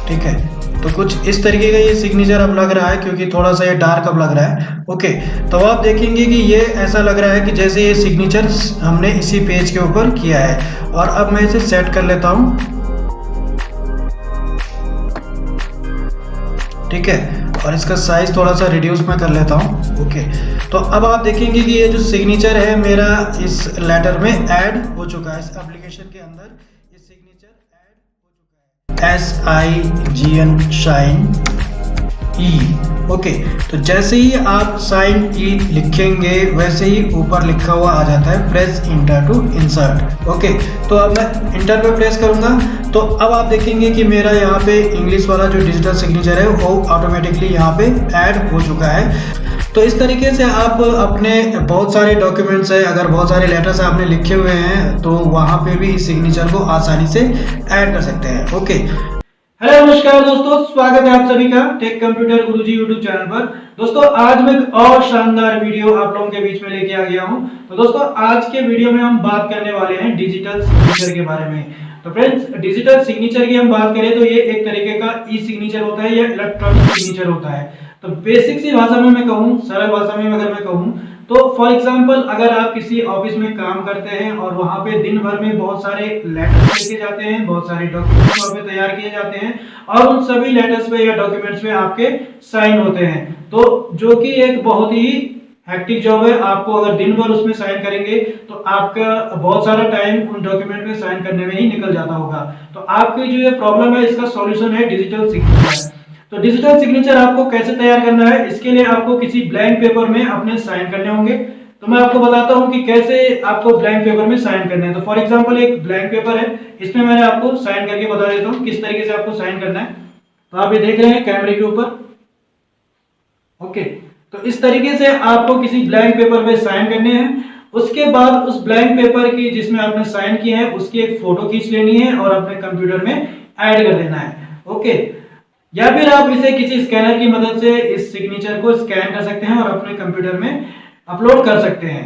ठीक है, तो कुछ इस तरीके का ये सिग्नेचर अब लग रहा है, क्योंकि थोड़ा सा ये डार्क अब लग रहा है। ओके, तो आप देखेंगे कि ये ऐसा लग रहा है कि जैसे ये सिग्नेचर हमने इसी पेज के ऊपर किया है। और अब मैं इसे सेट कर लेता हूँ, ठीक है, और इसका साइज थोड़ा सा रिड्यूस मैं कर लेता हूँ। ओके, तो अब आप देखेंगे कि ये जो सिग्नेचर है मेरा इस लेटर में ऐड हो चुका है, इस एप्लीकेशन के अंदर ये सिग्नेचर ऐड हो चुका है, SIGN शाइन ई। ओके, तो जैसे ही आप साइन ई लिखेंगे वैसे ही ऊपर लिखा हुआ आ जाता है press enter to insert. Okay, तो अब मैं इंटर पे प्रेस करूंगा तो अब आप देखेंगे कि मेरा यहाँ पे इंग्लिश वाला जो डिजिटल सिग्नेचर है वो ऑटोमेटिकली यहाँ पे ऐड हो चुका है। तो इस तरीके से आप अपने बहुत सारे डॉक्यूमेंट्स है, अगर बहुत सारे लेटर्स आपने लिखे हुए हैं तो वहाँ पे भी इस सिग्नेचर को आसानी से ऐड कर सकते हैं। ओके, हेलो नमस्कार दोस्तों, स्वागत है आप सभी का टेक कंप्यूटर गुरुजी यूट्यूब चैनल पर। दोस्तों आज मैं और शानदार वीडियो आप लोगों के बीच में लेके आ गया हूं। तो दोस्तों आज के वीडियो में हम बात करने वाले हैं डिजिटल सिग्नेचर के बारे में। तो फ्रेंड्स, डिजिटल सिग्नेचर की हम बात करें तो ये एक तरीके का ई सिग्नेचर होता है या इलेक्ट्रॉनिक सिग्नेचर होता है। तो बेसिक सी भाषा में मैं कहूँ, सरल भाषा में अगर मैं कहूँ तो फॉर एग्जांपल अगर आप किसी ऑफिस में काम करते हैं और वहां पे दिन भर में बहुत सारे लेटर्स लिखे जाते हैं, बहुत सारे डॉक्यूमेंट्स वहां पे तैयार किए जाते हैं और उन सभी लेटर्स पे या डॉक्यूमेंट्स पे आपके साइन होते हैं, तो जो कि एक बहुत ही हेक्टिक जॉब है। आपको अगर दिन भर उसमें साइन करेंगे तो आपका बहुत सारा टाइम उन डॉक्यूमेंट में साइन करने में ही निकल जाता होगा। तो आपकी जो ये प्रॉब्लम है इसका सॉल्यूशन है डिजिटल सिग्नेचर। तो डिजिटल सिग्नेचर आपको कैसे तैयार करना है, इसके लिए आपको किसी ब्लैंक पेपर में अपने साइन करने होंगे। तो मैं आपको बताता हूं कि कैसे आपको ब्लैंक पेपर में साइन करना है। तो फॉर एग्जांपल एक ब्लैंक पेपर है, इसमें मैंने आपको साइन करके बता देता हूं किस तरीके से आपको साइन करना है। तो आप ये देख रहे हैं कैमरे के ऊपर। ओके, तो इस तरीके से आपको किसी ब्लैंक पेपर पे साइन करने हैं। उसके बाद उस ब्लैंक पेपर की जिसमें आपने साइन किया है उसकी एक फोटो खींच लेनी है और अपने कंप्यूटर में ऐड कर देना है। ओके, या फिर आप इसे किसी स्कैनर की मदद से इस सिग्नेचर को स्कैन कर सकते हैं और अपने कंप्यूटर में अपलोड कर सकते हैं।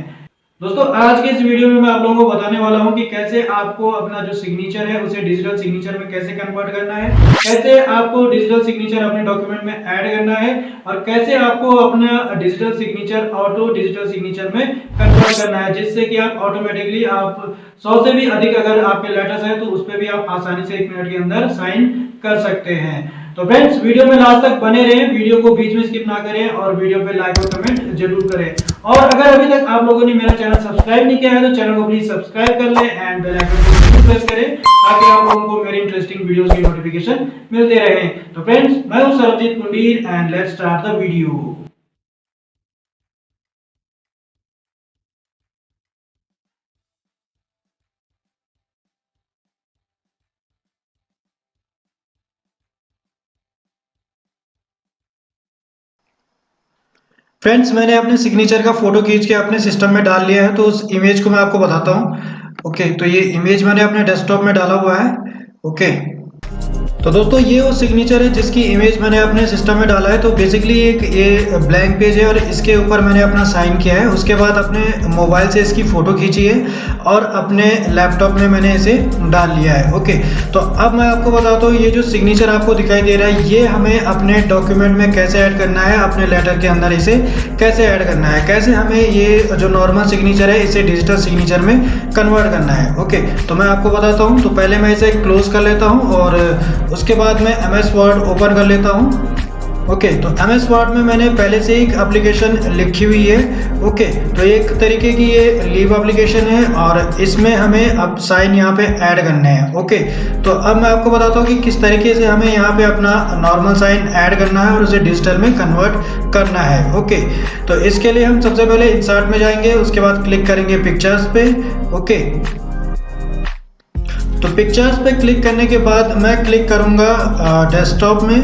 दोस्तों आज के इस वीडियो में मैं आप लोगों को बताने वाला हूं कि कैसे आपको अपना जो सिग्नेचर है उसे डिजिटल सिग्नेचर में कैसे कन्वर्ट करना है, कैसे आपको डिजिटल सिग्नेचर अपने डॉक्यूमेंट में ऐड करना है और कैसे आपको अपना digital signature auto digital signature में कन्वर्ट करना है, जिससे कि आप ऑटोमेटिकली आप 100 से भी अधिक अगर आपके लेटर्स है तो उस पर भी आप आसानी से 1 मिनट के अंदर साइन कर सकते हैं। तो फ्रेंड्स वीडियो में लास्ट तक बने रहें, वीडियो को बीच में स्किप ना करें और वीडियो पे लाइक और कमेंट जरूर करें। और अगर अभी तक आप लोगों ने मेरा चैनल सब्सक्राइब नहीं किया है तो चैनल को प्लीज सब्सक्राइब कर लें एंड बेल आइकन को प्रेस करें ताकि आप लोगों को मेरी इंटरेस्टिंग वीडियोस की नोटिफिकेशन मिलते रहे। तो फ्रेंड्स, मैं हूं Sarabjit Kundir and let's start the video. Friends, मैंने अपने सिग्नेचर का फोटो खींच के अपने सिस्टम में डाल लिया है, तो उस इमेज को मैं आपको बताता हूँ। ओके, तो ये इमेज मैंने अपने डेस्कटॉप में डाला हुआ है। ओके, तो दोस्तों ये वो सिग्नेचर है जिसकी इमेज मैंने अपने सिस्टम में डाला है। तो बेसिकली एक ये ब्लैंक पेज है और इसके ऊपर मैंने अपना साइन किया है। उसके बाद अपने मोबाइल से इसकी फ़ोटो खींची है और अपने लैपटॉप में मैंने इसे डाल लिया है। ओके, तो अब मैं आपको बताता हूँ ये जो सिग्नेचर आपको दिखाई दे रहा है ये हमें अपने डॉक्यूमेंट में कैसे ऐड करना है, अपने लेटर के अंदर इसे कैसे ऐड करना है, कैसे हमें ये जो नॉर्मल सिग्नेचर है इसे डिजिटल सिग्नेचर में कन्वर्ट करना है। ओके, तो मैं आपको बताता हूँ। तो पहले मैं इसे क्लोज कर लेता हूँ और उसके बाद मैं MS वर्ड ओपन कर लेता हूँ। ओके, तो MS वर्ड में मैंने पहले से एक एप्लीकेशन लिखी हुई है। ओके, तो एक तरीके की ये लीव एप्लीकेशन है और इसमें हमें अब साइन यहाँ पे ऐड करने हैं। ओके, तो अब मैं आपको बताता हूँ कि किस तरीके से हमें यहाँ पे अपना नॉर्मल साइन ऐड करना है और उसे डिजिटल में कन्वर्ट करना है। ओके, तो इसके लिए हम सबसे पहले इंसर्ट में जाएंगे, उसके बाद क्लिक करेंगे पिक्चर्स पे। ओके, तो पिक्चर्स पे क्लिक करने के बाद मैं क्लिक करूंगा डेस्कटॉप में,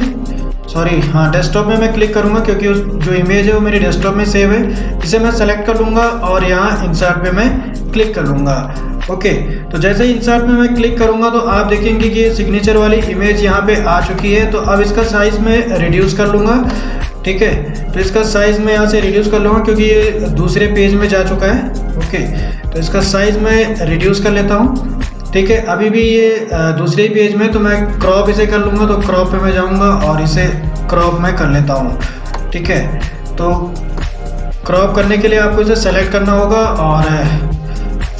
डेस्कटॉप में मैं क्लिक करूंगा क्योंकि जो इमेज है वो मेरे डेस्कटॉप में सेव है। इसे मैं सेलेक्ट कर लूंगा और यहाँ इंसर्ट पे मैं क्लिक कर लूंगा। ओके, तो जैसे ही इंसर्ट में मैं क्लिक करूंगा तो आप देखेंगे कि ये सिग्नेचर वाली इमेज यहाँ पे आ चुकी है। तो अब इसका साइज मैं रिड्यूस कर लूंगा। ठीक है, तो इसका साइज मैं यहाँ से रिड्यूस कर लूंगा क्योंकि ये दूसरे पेज में जा चुका है। ओके, तो इसका साइज मैं रिड्यूस कर लेता हूँ। ठीक है। अभी भी ये दूसरे पेज में, तो मैं क्रॉप इसे कर लूँगा, तो क्रॉप पे मैं जाऊँगा और इसे क्रॉप में कर लेता हूँ। ठीक है, तो क्रॉप करने के लिए आपको इसे सेलेक्ट करना होगा और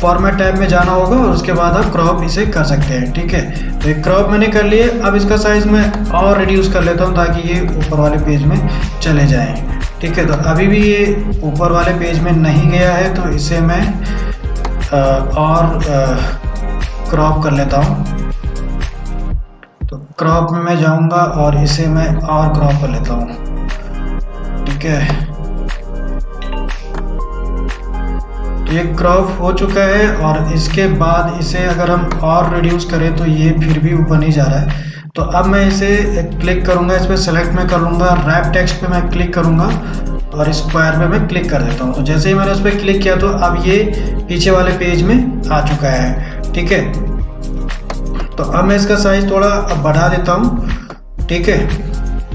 फॉर्मेट टैब में जाना होगा और उसके बाद आप क्रॉप इसे कर सकते हैं। ठीक है, तो एक क्रॉप मैंने कर लिए। अब इसका साइज़ मैं और रिड्यूस कर लेता हूँ ताकि ये ऊपर वाले पेज में चले जाएं। ठीक है, तो अभी भी ये ऊपर वाले पेज में नहीं गया है, तो इसे मैं और क्रॉप कर लेता हूँ। तो क्रॉप में मैं जाऊँगा और इसे मैं और क्रॉप कर लेता हूँ। ठीक है, तो ये क्रॉप हो चुका है और इसके बाद इसे अगर हम और रिड्यूस करें तो ये फिर भी ऊपर नहीं जा रहा है। तो अब मैं इसे क्लिक करूँगा, इस पर सेलेक्ट में कर लूँगा, रैप टेक्स्ट पे मैं क्लिक करूँगा और स्क्वायर पे मैं क्लिक कर देता हूँ। तो जैसे ही मैंने उस पर क्लिक किया तो अब ये पीछे वाले पेज में आ चुका है। ठीक है, तो अब मैं इसका साइज थोड़ा बढ़ा देता हूँ। ठीक है,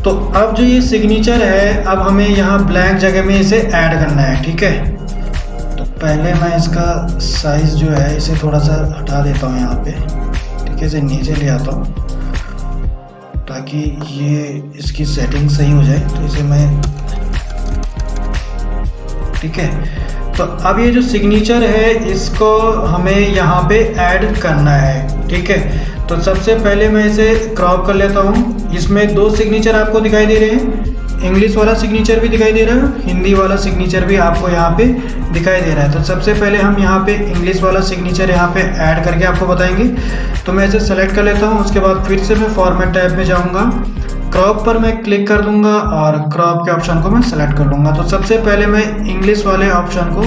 तो अब जो ये सिग्नेचर है, अब हमें यहाँ ब्लैंक जगह में इसे ऐड करना है। ठीक है, तो पहले मैं इसका साइज जो है इसे थोड़ा सा हटा देता हूँ यहाँ पे। ठीक है, इसे नीचे ले आता हूँ ताकि ये इसकी सेटिंग सही हो जाए। तो इसे मैं, ठीक है, तो अब ये जो सिग्नेचर है इसको हमें यहाँ पे ऐड करना है। ठीक है, तो सबसे पहले मैं इसे क्रॉप कर लेता हूँ। इसमें दो सिग्नेचर आपको दिखाई दे रहे हैं, इंग्लिश वाला सिग्नेचर भी दिखाई दे रहा है, हिंदी वाला सिग्नेचर भी आपको यहाँ पे दिखाई दे रहा है। तो सबसे पहले हम यहाँ पे इंग्लिश वाला सिग्नेचर यहाँ पे ऐड करके आपको बताएंगे। तो मैं इसे सेलेक्ट कर लेता हूँ, उसके बाद फिर से मैं फॉर्मेट टैब में जाऊँगा, क्रॉप पर मैं क्लिक कर दूंगा और क्रॉप के ऑप्शन को मैं सेलेक्ट कर लूँगा। तो सबसे पहले मैं इंग्लिश वाले ऑप्शन को,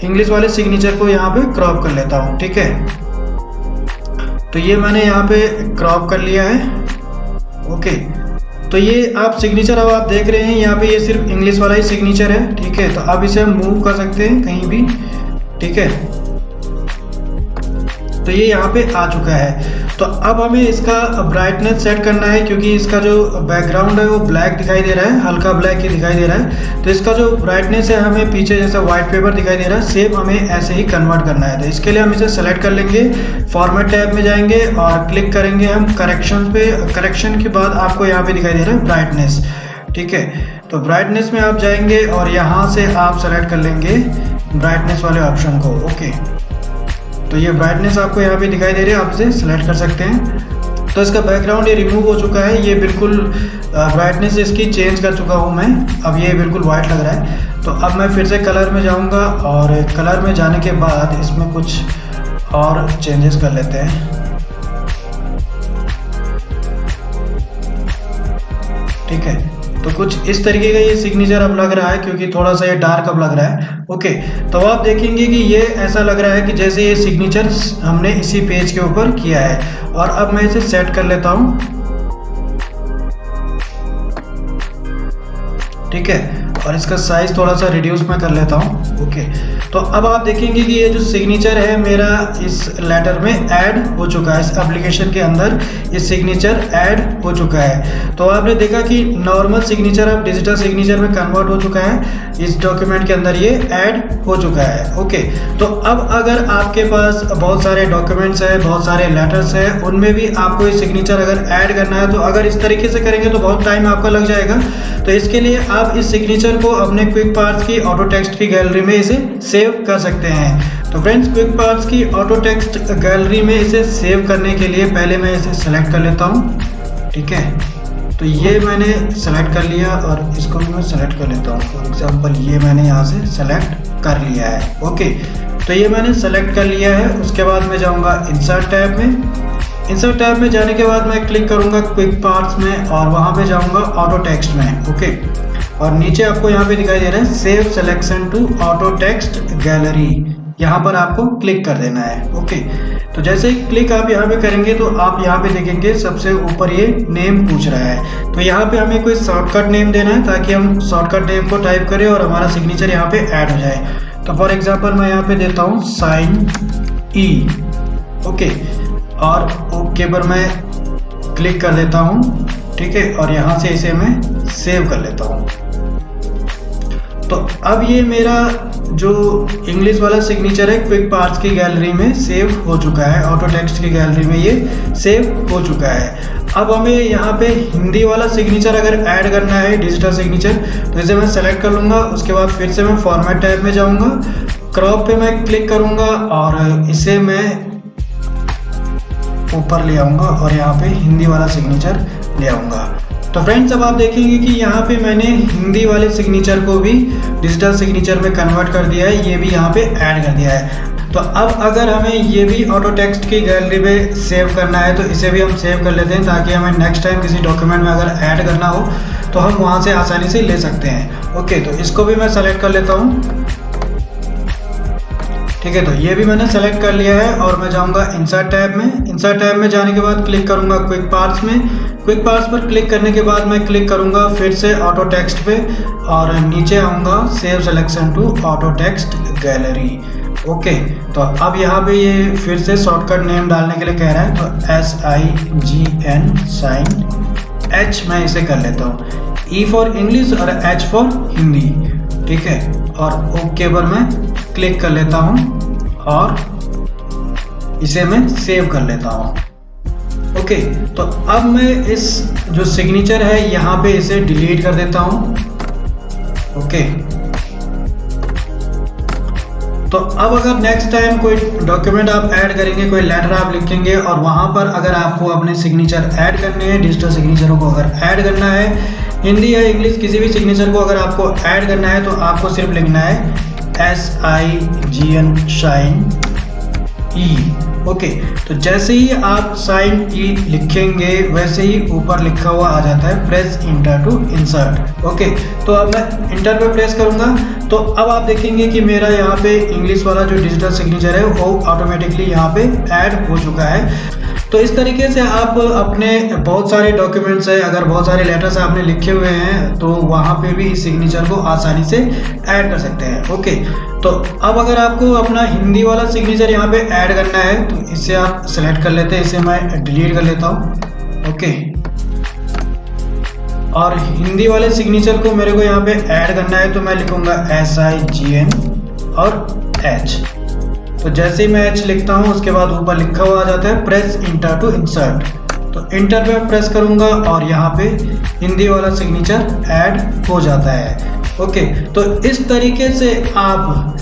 इंग्लिश वाले सिग्नेचर को यहाँ पे क्रॉप कर लेता हूँ। ठीक है, तो ये मैंने यहाँ पे क्रॉप कर लिया है। ओके, तो ये आप सिग्नेचर अब आप देख रहे हैं यहाँ पे ये सिर्फ इंग्लिश वाला ही सिग्नेचर है। ठीक है, तो अब इसे हम मूव कर सकते हैं कहीं भी। ठीक है, तो ये यहाँ पे आ चुका है। तो अब हमें इसका ब्राइटनेस सेट करना है क्योंकि इसका जो बैकग्राउंड है वो ब्लैक दिखाई दे रहा है, हल्का ब्लैक ही दिखाई दे रहा है। तो इसका जो ब्राइटनेस है हमें पीछे जैसा व्हाइट पेपर दिखाई दे रहा है, सेम हमें ऐसे ही कन्वर्ट करना है। तो इसके लिए हम इसे सेलेक्ट कर लेंगे, फॉर्मेट टैब में जाएंगे और क्लिक करेंगे हम करेक्शन पे। करेक्शन के बाद आपको यहाँ पे दिखाई दे रहा है ब्राइटनेस। ठीक है, तो ब्राइटनेस में आप जाएंगे और यहाँ से आप सेलेक्ट कर लेंगे ब्राइटनेस वाले ऑप्शन को। ओके, तो ये ब्राइटनेस आपको यहाँ पे दिखाई दे रही है, आप इसे सेलेक्ट कर सकते हैं। तो इसका बैकग्राउंड ये रिमूव हो चुका है, ये बिल्कुल ब्राइटनेस इसकी चेंज कर चुका हूँ मैं, अब ये बिल्कुल वाइट लग रहा है। तो अब मैं फिर से कलर में जाऊँगा और कलर में जाने के बाद इसमें कुछ और चेंजेस कर लेते हैं। ठीक है, तो कुछ इस तरीके का ये सिग्नेचर अब लग रहा है क्योंकि थोड़ा सा ये डार्क अब लग रहा है। ओके, तो आप देखेंगे कि ये ऐसा लग रहा है कि जैसे ये सिग्नेचर हमने इसी पेज के ऊपर किया है। और अब मैं इसे सेट कर लेता हूँ। ठीक है, और इसका साइज थोड़ा सा रिड्यूस में कर लेता हूँ। ओके, तो अब आप देखेंगे कि ये जो सिग्नेचर है मेरा इस लेटर में ऐड हो चुका है, इस एप्लीकेशन के अंदर ये सिग्नेचर ऐड हो चुका है। तो आपने देखा कि नॉर्मल सिग्नेचर अब डिजिटल सिग्नेचर में कन्वर्ट हो चुका है, इस डॉक्यूमेंट के अंदर ये ऐड हो चुका है। ओके, तो अब अगर आपके पास बहुत सारे डॉक्यूमेंट्स हैं, बहुत सारे लेटर्स हैं, उनमें भी आपको ये सिग्नेचर अगर ऐड करना है तो अगर इस तरीके से करेंगे तो बहुत टाइम आपका लग जाएगा। तो इसके लिए आप इस सिग्नेचर को अपने क्विक पार्ट्स की ऑटो टेक्स्ट की गैलरी में इसे सेव कर सकते हैं। तो फ्रेंड्स, क्विक पार्ट्स की ऑटो टेक्स्ट गैलरी में इसे सेव करने के लिए पहले मैं इसे सेलेक्ट कर लेता हूँ। ठीक है, तो ये मैंने सेलेक्ट कर लिया और इसको भी मैं सेलेक्ट कर लेता हूँ। फॉर एग्जांपल ये मैंने यहाँ से सेलेक्ट कर लिया है। ओके, तो ये मैंने सेलेक्ट कर लिया है। उसके बाद मैं जाऊँगा इंसर्ट टैब में। इंसर्ट टैब में जाने के बाद मैं क्लिक करूँगा क्विक पार्ट्स में और वहाँ पे जाऊँगा ऑटो टेक्स्ट में। ओके, और नीचे आपको यहाँ पे दिखाई दे रहा है save selection to auto text gallery, यहाँ पर आपको क्लिक कर देना है। ओके, तो जैसे ही क्लिक आप यहाँ पे करेंगे तो आप यहाँ पे देखेंगे सबसे ऊपर ये नेम पूछ रहा है। तो यहाँ पे हमें कोई शॉर्टकट नेम देना है ताकि हम शॉर्टकट नेम को टाइप करें और हमारा सिग्नेचर यहाँ पे ऐड हो जाए। तो फॉर एग्जाम्पल मैं यहाँ पे देता हूँ साइन ई। ओके, और ओके पर मैं क्लिक कर देता हूँ। ठीक है, और यहाँ से इसे मैं सेव कर लेता हूँ। तो अब ये मेरा जो इंग्लिश वाला सिग्नेचर है क्विक पार्ट्स की गैलरी में सेव हो चुका है, ऑटो टेक्स्ट की गैलरी में ये सेव हो चुका है। अब हमें यहाँ पे हिंदी वाला सिग्नेचर अगर ऐड करना है, डिजिटल सिग्नेचर, तो इसे मैं सेलेक्ट कर लूँगा। उसके बाद फिर से मैं फॉर्मेट टैब में जाऊँगा, क्रॉप पे मैं क्लिक करूँगा और इसे मैं ऊपर ले आऊँगा और यहाँ पे हिंदी वाला सिग्नेचर ले आऊँगा। तो फ्रेंड्स अब आप देखेंगे कि यहाँ पे मैंने हिंदी वाले सिग्नेचर को भी डिजिटल सिग्नेचर में कन्वर्ट कर दिया है, ये भी यहाँ पे ऐड कर दिया है। तो अब अगर हमें ये भी ऑटो टेक्स्ट की गैलरी में सेव करना है तो इसे भी हम सेव कर लेते हैं, ताकि हमें नेक्स्ट टाइम किसी डॉक्यूमेंट में अगर ऐड करना हो तो हम वहाँ से आसानी से ले सकते हैं। ओके, तो इसको भी मैं सेलेक्ट कर लेता हूँ। ठीक है, तो ये भी मैंने सेलेक्ट कर लिया है और मैं जाऊंगा इंसर्ट टैब में। इंसर्ट टैब में जाने के बाद क्लिक करूंगा क्विक पार्ट्स में। क्विक पार्ट्स पर क्लिक करने के बाद मैं क्लिक करूंगा फिर से ऑटो टेक्स्ट पे और नीचे आऊंगा save selection to auto text gallery. Okay, तो अब यहाँ पे ये फिर से शॉर्टकट नेम डालने के लिए कह रहा है, तो SIGN साइन H मैं इसे कर लेता हूँ, E फॉर इंग्लिश और H फॉर हिंदी। ठीक है, और ओके पर मैं क्लिक कर लेता हूँ और इसे मैं सेव कर लेता हूँ। ओके, तो अब मैं इस जो सिग्नेचर है यहाँ पे इसे डिलीट कर देता हूँ। ओके, तो अब अगर नेक्स्ट टाइम कोई डॉक्यूमेंट आप ऐड करेंगे, कोई लेटर आप लिखेंगे और वहाँ पर अगर आपको अपने सिग्नेचर ऐड करने हैं, डिजिटल सिग्नेचरों को अगर ऐड करना है, हिंदी या इंग्लिश किसी भी सिग्नेचर को अगर आपको ऐड करना है, तो आपको सिर्फ लिखना है SIGN साइन E। ओके, तो जैसे ही आप साइन E लिखेंगे वैसे ही ऊपर लिखा हुआ आ जाता है press enter to insert. Okay, तो अब मैं इंटर पे प्रेस करूंगा तो अब आप देखेंगे कि मेरा यहाँ पे इंग्लिश वाला जो डिजिटल सिग्नेचर है वो ऑटोमेटिकली यहाँ पे ऐड हो चुका है। तो इस तरीके से आप अपने बहुत सारे डॉक्यूमेंट्स है, अगर बहुत सारे लेटर्स आपने लिखे हुए हैं तो वहाँ पे भी इस सिग्नेचर को आसानी से ऐड कर सकते हैं। ओके, तो अब अगर आपको अपना हिंदी वाला सिग्नेचर यहाँ पे ऐड करना है तो इसे आप सेलेक्ट कर लेते हैं, इसे मैं डिलीट कर लेता हूँ। ओके, और हिंदी वाले सिग्नेचर को मेरे को यहाँ पे ऐड करना है तो मैं लिखूंगा SIGN और H। तो जैसे ही मैं H लिखता हूँ उसके बाद ऊपर लिखा हुआ आ जाता है प्रेस इंटर टू इंसर्ट। तो इंटर पे प्रेस करूंगा और यहाँ पे हिंदी वाला सिग्नेचर ऐड हो जाता है। ओके, तो इस तरीके से आप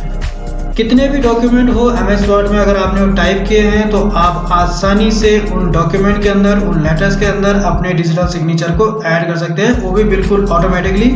कितने भी डॉक्यूमेंट हो MS वर्ड में अगर आपने टाइप किए हैं तो आप आसानी से उन डॉक्यूमेंट के अंदर, उन लेटर्स के अंदर अपने डिजिटल सिग्नेचर को ऐड कर सकते हैं, वो भी बिल्कुल ऑटोमेटिकली।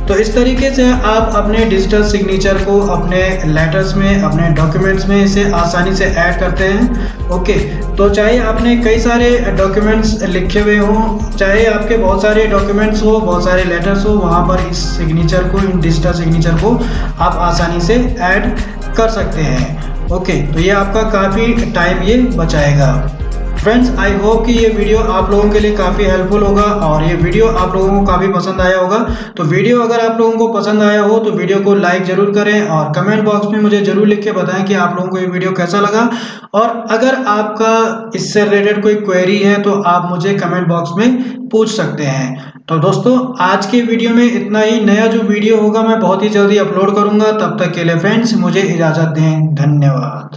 तो इस तरीके से आप अपने डिजिटल सिग्नेचर को अपने लेटर्स में, अपने डॉक्यूमेंट्स में इसे आसानी से ऐड करते हैं। ओके, तो चाहे आपने कई सारे डॉक्यूमेंट्स लिखे हुए हों, चाहे आपके बहुत सारे डॉक्यूमेंट्स हो, बहुत सारे लेटर्स हो, वहाँ पर इस सिग्नेचर को, इन डिजिटल सिग्नेचर को आप आसानी से ऐड कर सकते हैं। ओके, तो ये आपका काफ़ी टाइम ये बचाएगा। फ्रेंड्स, आई होप कि ये वीडियो आप लोगों के लिए काफ़ी हेल्पफुल होगा और ये वीडियो आप लोगों को काफ़ी पसंद आया होगा। तो वीडियो अगर आप लोगों को पसंद आया हो तो वीडियो को लाइक ज़रूर करें और कमेंट बॉक्स में मुझे ज़रूर लिख के बताएं कि आप लोगों को ये वीडियो कैसा लगा। और अगर आपका इससे रिलेटेड कोई क्वेरी है तो आप मुझे कमेंट बॉक्स में पूछ सकते हैं। तो दोस्तों, आज के वीडियो में इतना ही। नया जो वीडियो होगा मैं बहुत ही जल्दी अपलोड करूँगा। तब तक के लिए फ्रेंड्स मुझे इजाज़त दें। धन्यवाद।